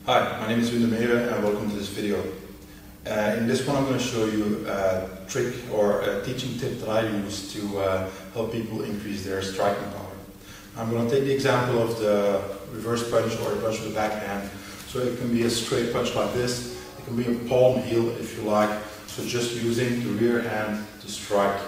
Hi, my name is and welcome to this video. In this one I'm going to show you a trick or a teaching tip that I use to help people increase their striking power. I'm going to take the example of the reverse punch or the punch with the backhand. So it can be a straight punch like this, it can be a palm heel if you like, so just using the rear hand to strike.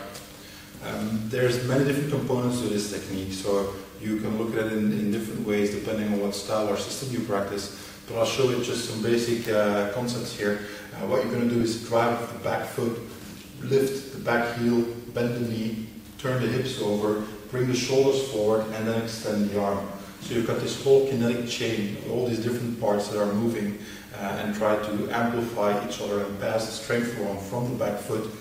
There's many different components to this technique, so you can look at it in different ways depending on what style or system you practice. But I'll show you just some basic concepts here. What you're going to do is drive the back foot, lift the back heel, bend the knee, turn the hips over, bring the shoulders forward and then extend the arm. So you've got this whole kinetic chain, all these different parts that are moving and try to amplify each other and pass the strength along from the back foot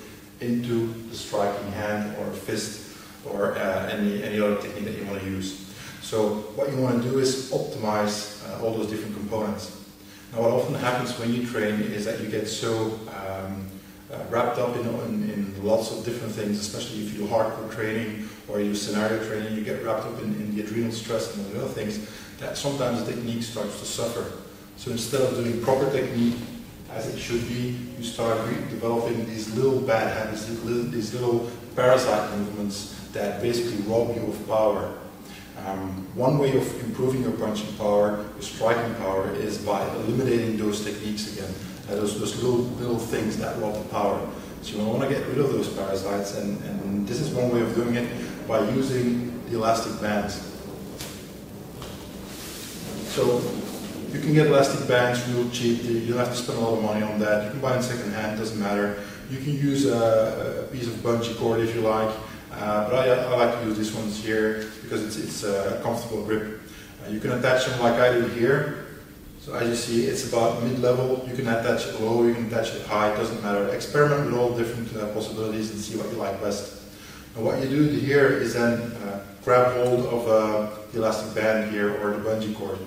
into the striking hand or fist or any other technique that you want to use. So what you want to do is optimize all those different components. Now what often happens when you train is that you get so wrapped up in lots of different things, especially if you do hardcore training or you do scenario training, you get wrapped up in the adrenal stress and all the other things, that sometimes the technique starts to suffer. So instead of doing proper technique as it should be, you start developing these little bad habits, these little parasite movements that basically rob you of power. One way of improving your punching power, your striking power, is by eliminating those techniques again, those little things that rob the power. So you want to get rid of those parasites, and this is one way of doing it, by using the elastic bands. So you can get elastic bands real cheap, you don't have to spend a lot of money on that. You can buy them second hand, doesn't matter. You can use a piece of bungee cord if you like. But I like to use these ones here because it's a comfortable grip. You can attach them like I do here. So as you see, it's about mid-level. You can attach it low, you can attach it high, it doesn't matter. Experiment with all different possibilities and see what you like best. And what you do here is then grab hold of the elastic band here or the bungee cord.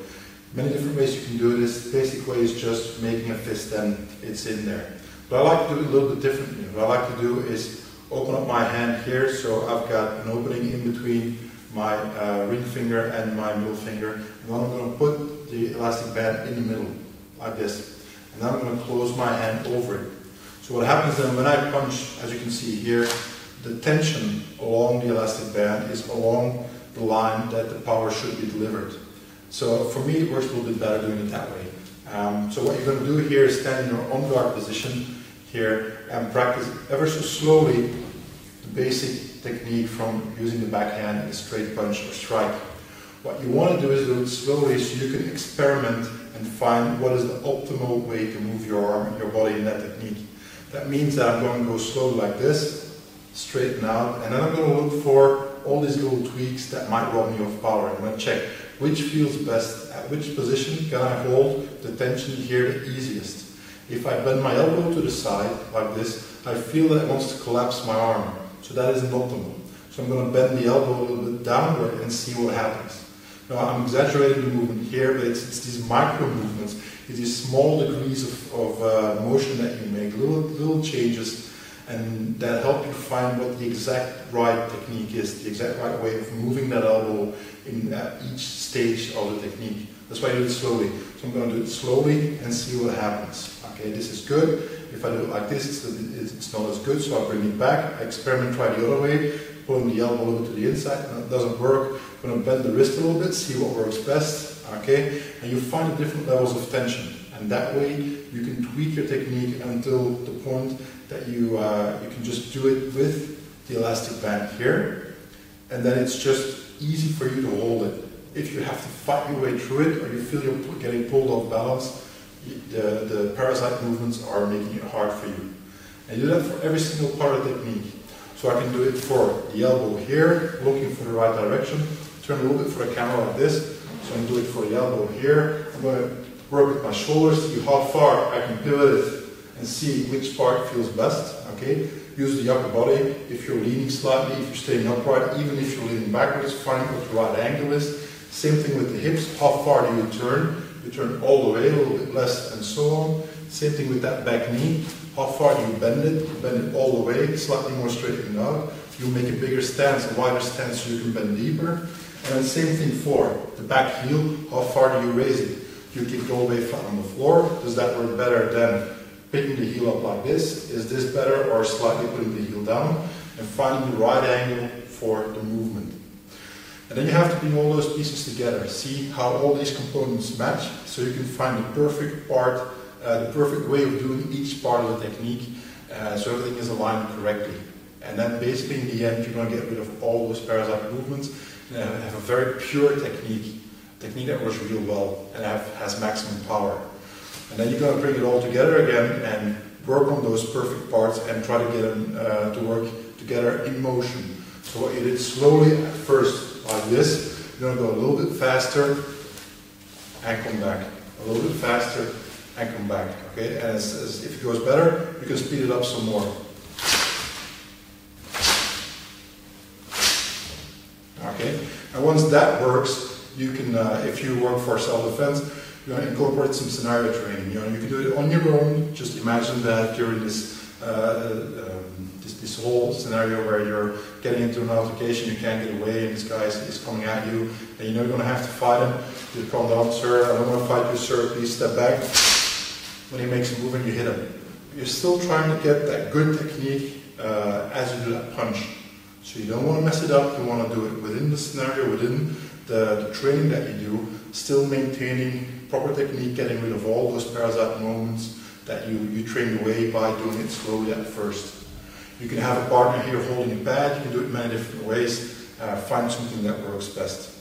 Many different ways you can do this. The basic way is just making a fist and it's in there. But I like to do it a little bit differently. What I like to do is open up my hand here, so I've got an opening in between my ring finger and my middle finger. And then I'm going to put the elastic band in the middle, like this. And then I'm going to close my hand over it. So what happens then when I punch, as you can see here, the tension along the elastic band is along the line that the power should be delivered. So for me it works a little bit better doing it that way. So what you're going to do here is stand in your on guard position here and practice ever so slowly the basic technique from using the backhand and the straight punch or strike. What you want to do is do it slowly so you can experiment and find what is the optimal way to move your arm and your body in that technique. That means that I'm going to go slowly like this, straighten out, and then I'm going to look for all these little tweaks that might rob me of power. I'm going to check which feels best, at which position can I hold the tension here the easiest. If I bend my elbow to the side, like this, I feel that it wants to collapse my arm. So that isn't optimal. So I'm going to bend the elbow a little bit downward and see what happens. Now I'm exaggerating the movement here, but it's these micro movements, it's these small degrees of motion that you make, little changes, and that help you find what the exact right technique is, the exact right way of moving that elbow in each stage of the technique. That's why I do it slowly. So I'm going to do it slowly and see what happens. Okay, this is good. If I do it like this, it's not as good, so I bring it back. I experiment, try the other way, pulling the elbow a little bit to the inside, and it doesn't work. I'm going to bend the wrist a little bit, see what works best. Okay, and you find the different levels of tension, and that way you can tweak your technique until the point that you can just do it with the elastic band here, and then it's just easy for you to hold it. If you have to fight your way through it, or you feel you're getting pulled off balance, the parasite movements are making it hard for you. And you do that for every single part of the technique. So I can do it for the elbow here, looking for the right direction, turn a little bit for the camera like this, so I can do it for the elbow here. I'm going to work with my shoulders, see how far I can pivot it and see which part feels best. Okay? Use the upper body if you're leaning slightly, if you're staying upright, even if you're leaning backwards, find what the right angle is. Same thing with the hips, how far do you turn? You turn all the way, a little bit less, and so on. Same thing with that back knee. How far do you bend it? You bend it all the way, slightly more straightening out. You make a bigger stance, a wider stance, so you can bend deeper. And then same thing for the back heel. How far do you raise it? you kick all the way flat on the floor. Does that work better than picking the heel up like this? Is this better, or slightly putting the heel down and finding the right angle for the movement? And then you have to bring all those pieces together, see how all these components match, so you can find the perfect part, the perfect way of doing each part of the technique, so everything is aligned correctly. And then basically in the end you're going to get rid of all those parasite movements and have a very pure technique that works real well and has maximum power. And then you're going to bring it all together again and work on those perfect parts and try to get them to work together in motion. So what you did slowly at first, like this, you're going to go a little bit faster and come back. A little bit faster and come back. Okay? And if it goes better, you can speed it up some more. Okay? And once that works, you can, if you work for self-defense, you're going to incorporate some scenario training. You can do it on your own. Just imagine that you're in this whole scenario where you're getting into an altercation, you can't get away, and this guy is coming at you, and you know you're going to have to fight him. You calm down, sir, I don't want to fight you, sir, please step back. When he makes a move and you hit him, you're still trying to get that good technique as you do that punch. So you don't want to mess it up, you want to do it within the scenario, within the training that you do, still maintaining proper technique, getting rid of all those parasite moments that you trained away by doing it slowly at first. You can have a partner here holding it back, you can do it many different ways, find something that works best.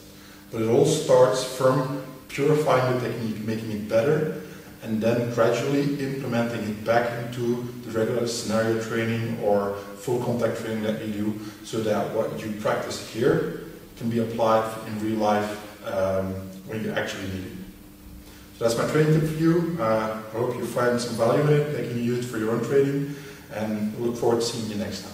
But it all starts from purifying the technique, making it better, and then gradually implementing it back into the regular scenario training or full contact training that you do, so that what you practice here can be applied in real life when you actually need it. So that's my training tip for you. I hope you find some value in it, that you can use it for your own training, and I look forward to seeing you next time.